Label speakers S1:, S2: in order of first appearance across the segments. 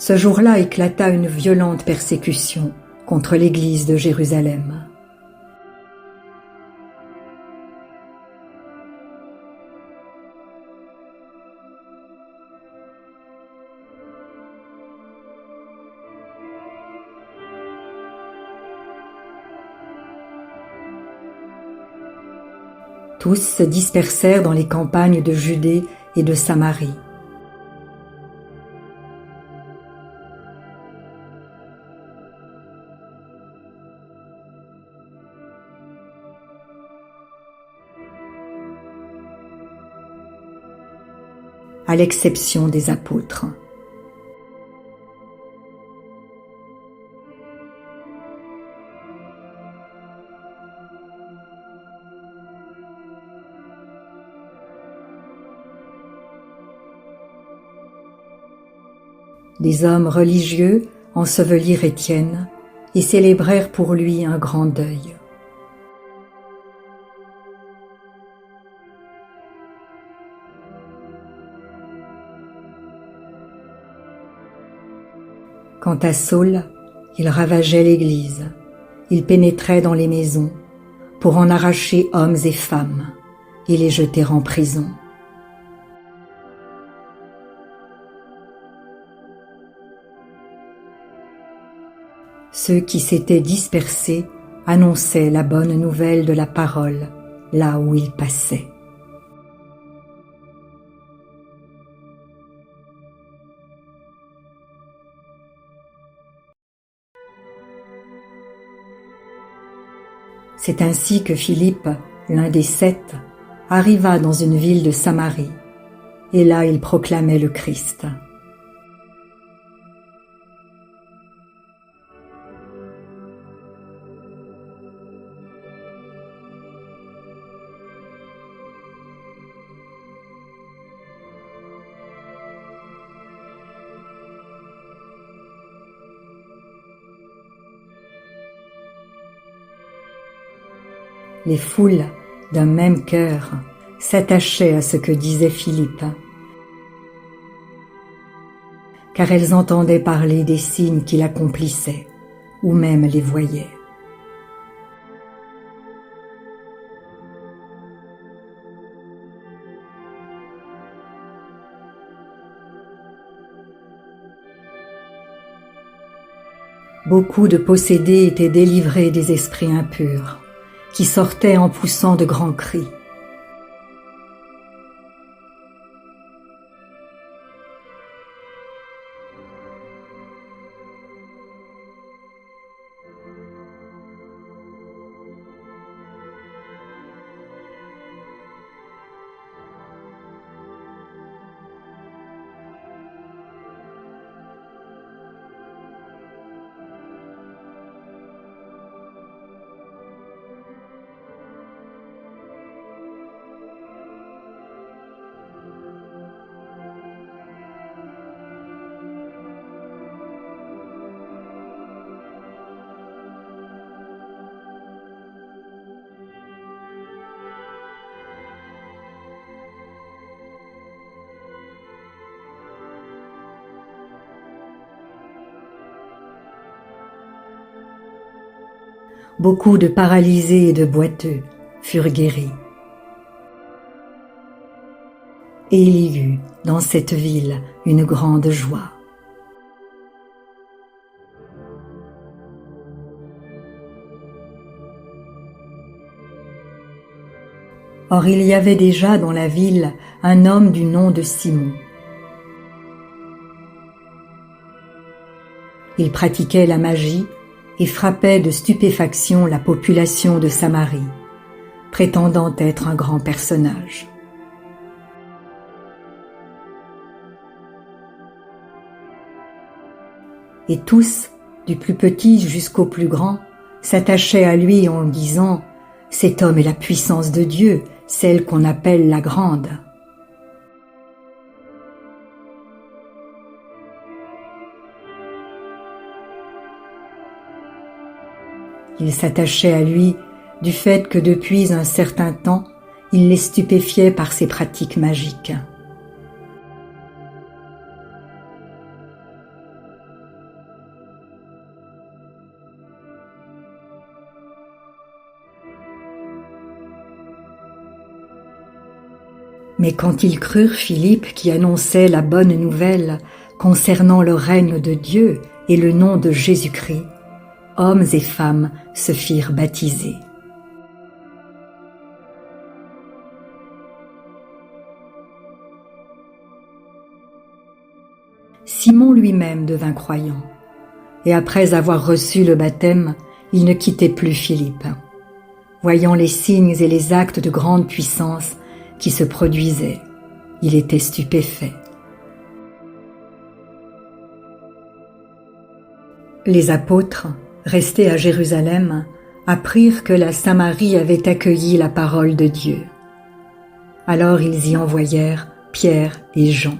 S1: Ce jour-là éclata une violente persécution contre l'Église de Jérusalem. Tous se dispersèrent dans les campagnes de Judée et de Samarie. À l'exception des apôtres. Des hommes religieux ensevelirent Étienne et célébrèrent pour lui un grand deuil. Quant à Saul, il ravageait l'Église, il pénétrait dans les maisons pour en arracher hommes et femmes et les jeter en prison. Ceux qui s'étaient dispersés annonçaient la bonne nouvelle de la parole là où ils passaient. C'est ainsi que Philippe, l'un des 7, arriva dans une ville de Samarie, et là il proclamait le Christ. Les foules, d'un même cœur, s'attachaient à ce que disait Philippe, car elles entendaient parler des signes qu'il accomplissait, ou même les voyaient. Beaucoup de possédés étaient délivrés des esprits impurs, qui sortaient en poussant de grands cris. Beaucoup de paralysés et de boiteux furent guéris. Et il y eut dans cette ville une grande joie. Or il y avait déjà dans la ville un homme du nom de Simon. Il pratiquait la magie et frappait de stupéfaction la population de Samarie, prétendant être un grand personnage. Et tous, du plus petit jusqu'au plus grand, s'attachaient à lui en disant « Cet homme est la puissance de Dieu, celle qu'on appelle la grande ». Ils s'attachaient à lui du fait que depuis un certain temps, il les stupéfiait par ses pratiques magiques. Mais quand ils crurent Philippe qui annonçait la bonne nouvelle concernant le règne de Dieu et le nom de Jésus-Christ, hommes et femmes se firent baptiser. Simon lui-même devint croyant, et après avoir reçu le baptême, il ne quittait plus Philippe. Voyant les signes et les actes de grande puissance qui se produisaient, il était stupéfait. Les apôtres, restés à Jérusalem, apprirent que la Samarie avait accueilli la parole de Dieu. Alors ils y envoyèrent Pierre et Jean.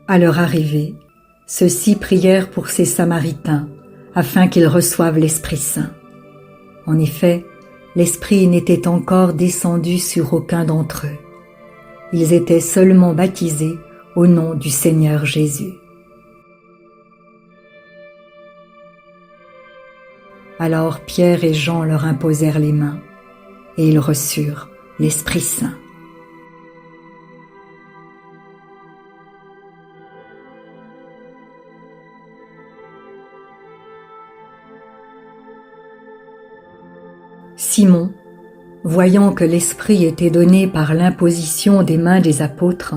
S1: À leur arrivée, ceux-ci prièrent pour ces Samaritains, afin qu'ils reçoivent l'Esprit Saint. En effet, l'Esprit n'était encore descendu sur aucun d'entre eux. Ils étaient seulement baptisés au nom du Seigneur Jésus. Alors Pierre et Jean leur imposèrent les mains, et ils reçurent l'Esprit Saint. Simon, voyant que l'Esprit était donné par l'imposition des mains des apôtres,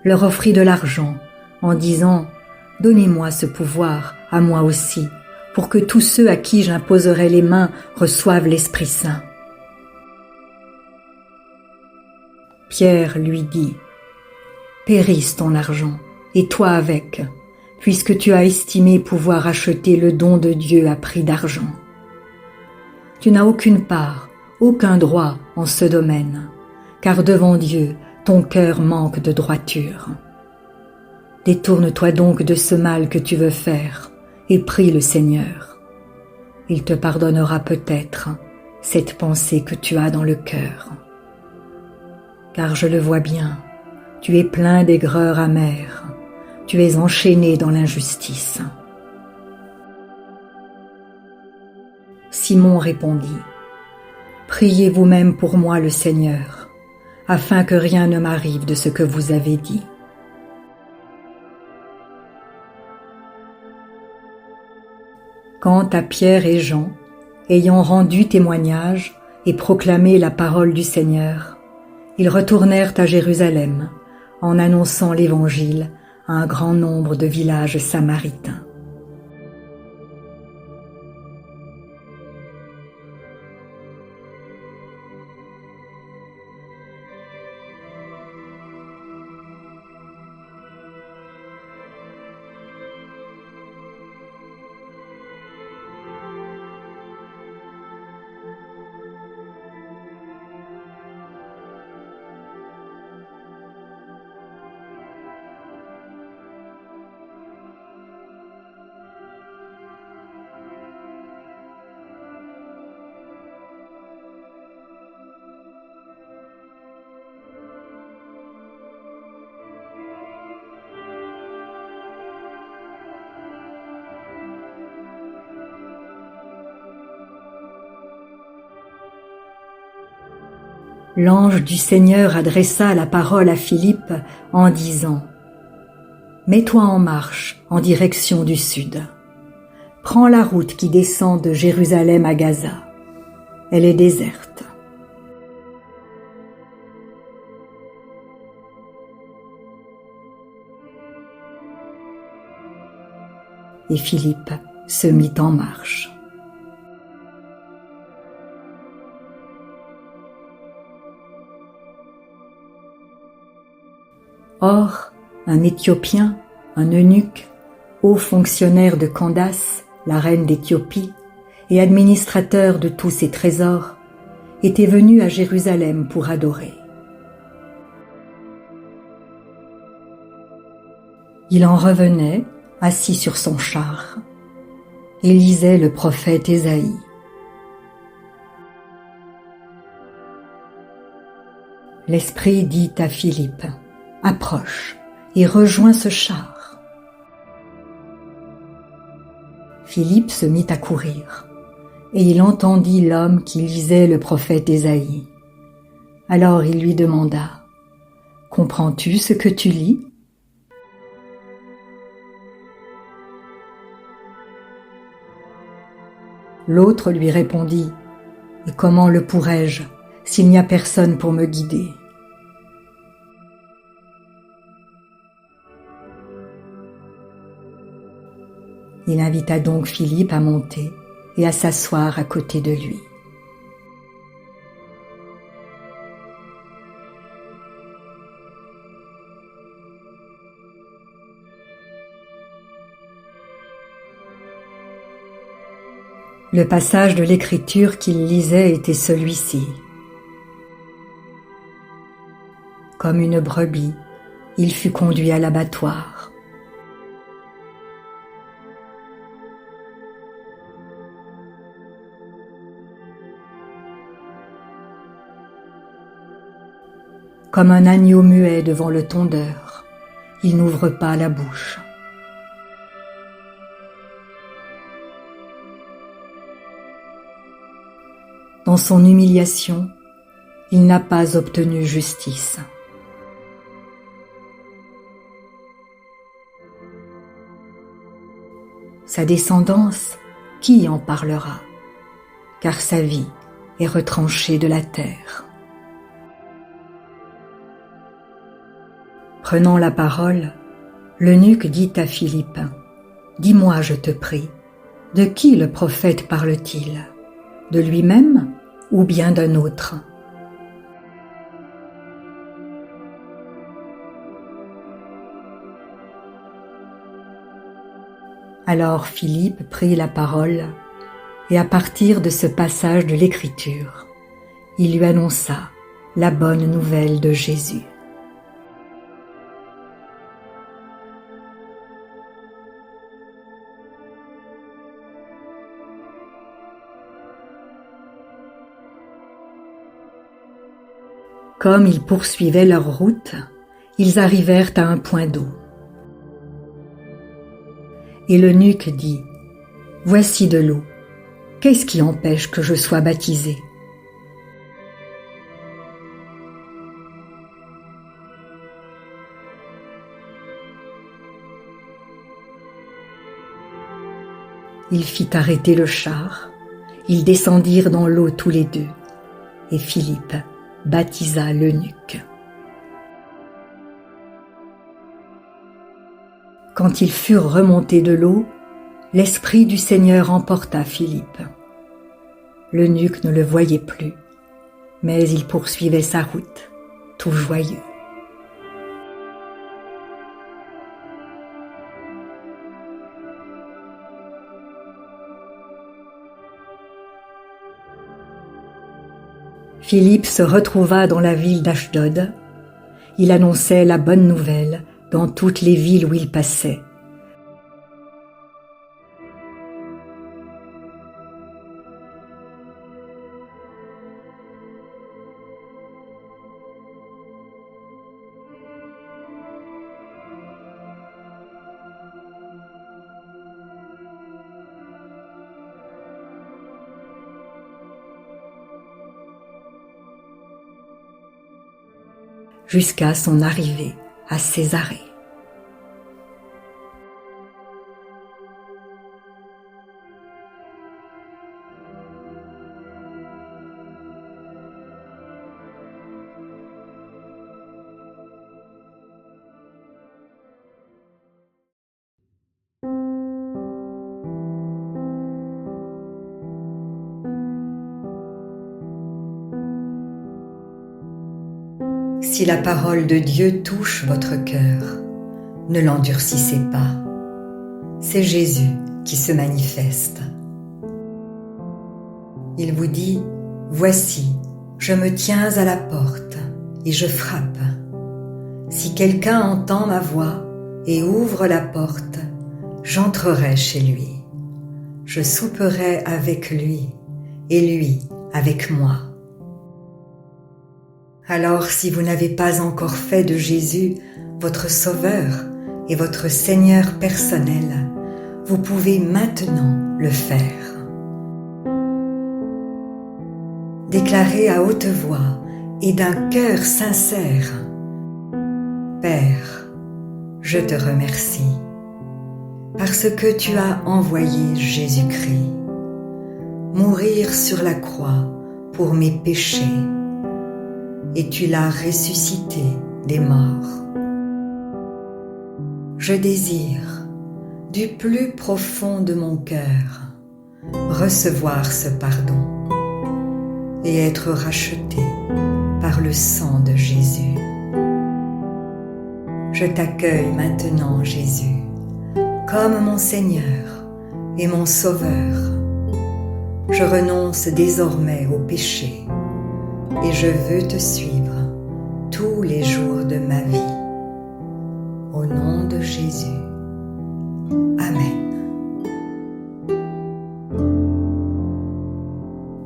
S1: leur offrit de l'argent en disant « Donnez-moi ce pouvoir, à moi aussi, pour que tous ceux à qui j'imposerai les mains reçoivent l'Esprit Saint. » Pierre lui dit « Périsse ton argent, et toi avec, puisque tu as estimé pouvoir acheter le don de Dieu à prix d'argent. Tu n'as aucune part, aucun droit en ce domaine, car devant Dieu, ton cœur manque de droiture. Détourne-toi donc de ce mal que tu veux faire, et prie le Seigneur. Il te pardonnera peut-être cette pensée que tu as dans le cœur. Car je le vois bien, tu es plein d'aigreur amère, tu es enchaîné dans l'injustice. » Simon répondit, « Priez vous-même pour moi le Seigneur, afin que rien ne m'arrive de ce que vous avez dit. » Quant à Pierre et Jean, ayant rendu témoignage et proclamé la parole du Seigneur, ils retournèrent à Jérusalem en annonçant l'Évangile à un grand nombre de villages samaritains. L'ange du Seigneur adressa la parole à Philippe en disant « Mets-toi en marche en direction du sud. Prends la route qui descend de Jérusalem à Gaza. Elle est déserte. » Et Philippe se mit en marche. Or, un Éthiopien, un eunuque, haut fonctionnaire de Candace, la reine d'Éthiopie, et administrateur de tous ses trésors, était venu à Jérusalem pour adorer. Il en revenait, assis sur son char, et lisait le prophète Ésaïe. L'Esprit dit à Philippe « Approche et rejoins ce char. » Philippe se mit à courir, et il entendit l'homme qui lisait le prophète Ésaïe. Alors il lui demanda : « Comprends-tu ce que tu lis ? » L'autre lui répondit : « Et comment le pourrais-je, s'il n'y a personne pour me guider ? » Il invita donc Philippe à monter et à s'asseoir à côté de lui. Le passage de l'Écriture qu'il lisait était celui-ci. Comme une brebis, il fut conduit à l'abattoir. Comme un agneau muet devant le tondeur, il n'ouvre pas la bouche. Dans son humiliation, il n'a pas obtenu justice. Sa descendance, qui en parlera ? Car sa vie est retranchée de la terre. Prenant la parole, l'eunuque dit à Philippe : « Dis-moi, je te prie, de qui le prophète parle-t-il ? De lui-même ou bien d'un autre ? » Alors Philippe prit la parole, et à partir de ce passage de l'Écriture, il lui annonça la bonne nouvelle de Jésus. Comme ils poursuivaient leur route, ils arrivèrent à un point d'eau. Et l'eunuque dit : « Voici de l'eau. Qu'est-ce qui empêche que je sois baptisé ? » Il fit arrêter le char, ils descendirent dans l'eau tous les deux, et Philippe baptisa l'eunuque. Quand ils furent remontés de l'eau, l'Esprit du Seigneur emporta Philippe. L'eunuque ne le voyait plus, mais il poursuivait sa route, tout joyeux. Philippe se retrouva dans la ville d'Ashdod. Il annonçait la bonne nouvelle dans toutes les villes où il passait. Jusqu'à son arrivée à Césarée. Si la parole de Dieu touche votre cœur, ne l'endurcissez pas. C'est Jésus qui se manifeste. Il vous dit : « Voici, je me tiens à la porte et je frappe. Si quelqu'un entend ma voix et ouvre la porte, j'entrerai chez lui. Je souperai avec lui et lui avec moi. » Alors, si vous n'avez pas encore fait de Jésus votre Sauveur et votre Seigneur personnel, vous pouvez maintenant le faire. Déclarez à haute voix et d'un cœur sincère: Père, je te remercie parce que tu as envoyé Jésus-Christ mourir sur la croix pour mes péchés et tu l'as ressuscité des morts. Je désire, du plus profond de mon cœur, recevoir ce pardon et être racheté par le sang de Jésus. Je t'accueille maintenant, Jésus, comme mon Seigneur et mon Sauveur. Je renonce désormais au péché et je veux te suivre tous les jours de ma vie. Au nom de Jésus. Amen.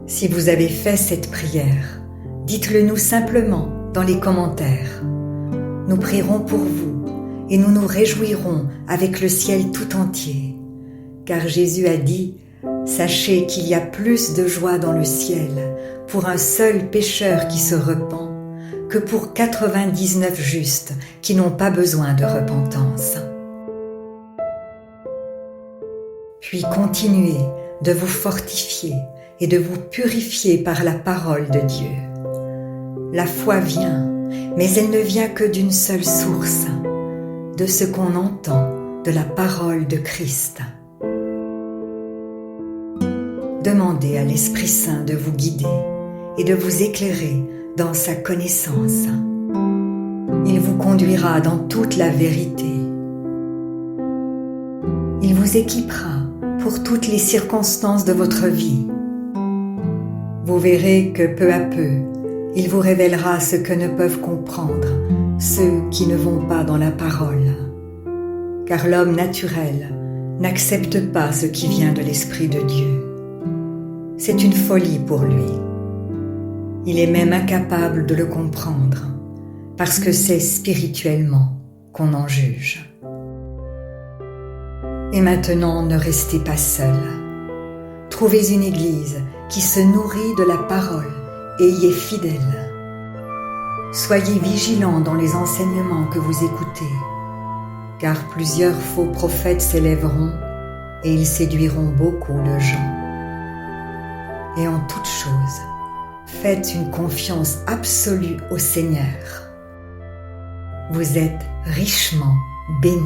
S1: Si vous avez fait cette prière, dites-le nous simplement dans les commentaires. Nous prierons pour vous et nous nous réjouirons avec le ciel tout entier, car Jésus a dit: sachez qu'il y a plus de joie dans le ciel pour un seul pécheur qui se repent que pour 99 justes qui n'ont pas besoin de repentance. Puis continuez de vous fortifier et de vous purifier par la parole de Dieu. La foi vient, mais elle ne vient que d'une seule source, de ce qu'on entend de la parole de Christ. Demandez à l'Esprit Saint de vous guider et de vous éclairer dans sa connaissance. Il vous conduira dans toute la vérité. Il vous équipera pour toutes les circonstances de votre vie. Vous verrez que peu à peu, il vous révélera ce que ne peuvent comprendre ceux qui ne vont pas dans la parole. Car l'homme naturel n'accepte pas ce qui vient de l'Esprit de Dieu. C'est une folie pour lui. Il est même incapable de le comprendre, parce que c'est spirituellement qu'on en juge. Et maintenant, ne restez pas seul. Trouvez une église qui se nourrit de la parole et y est fidèle. Soyez vigilants dans les enseignements que vous écoutez, car plusieurs faux prophètes s'élèveront et ils séduiront beaucoup de gens. Et en toute chose, faites une confiance absolue au Seigneur. Vous êtes richement bénis.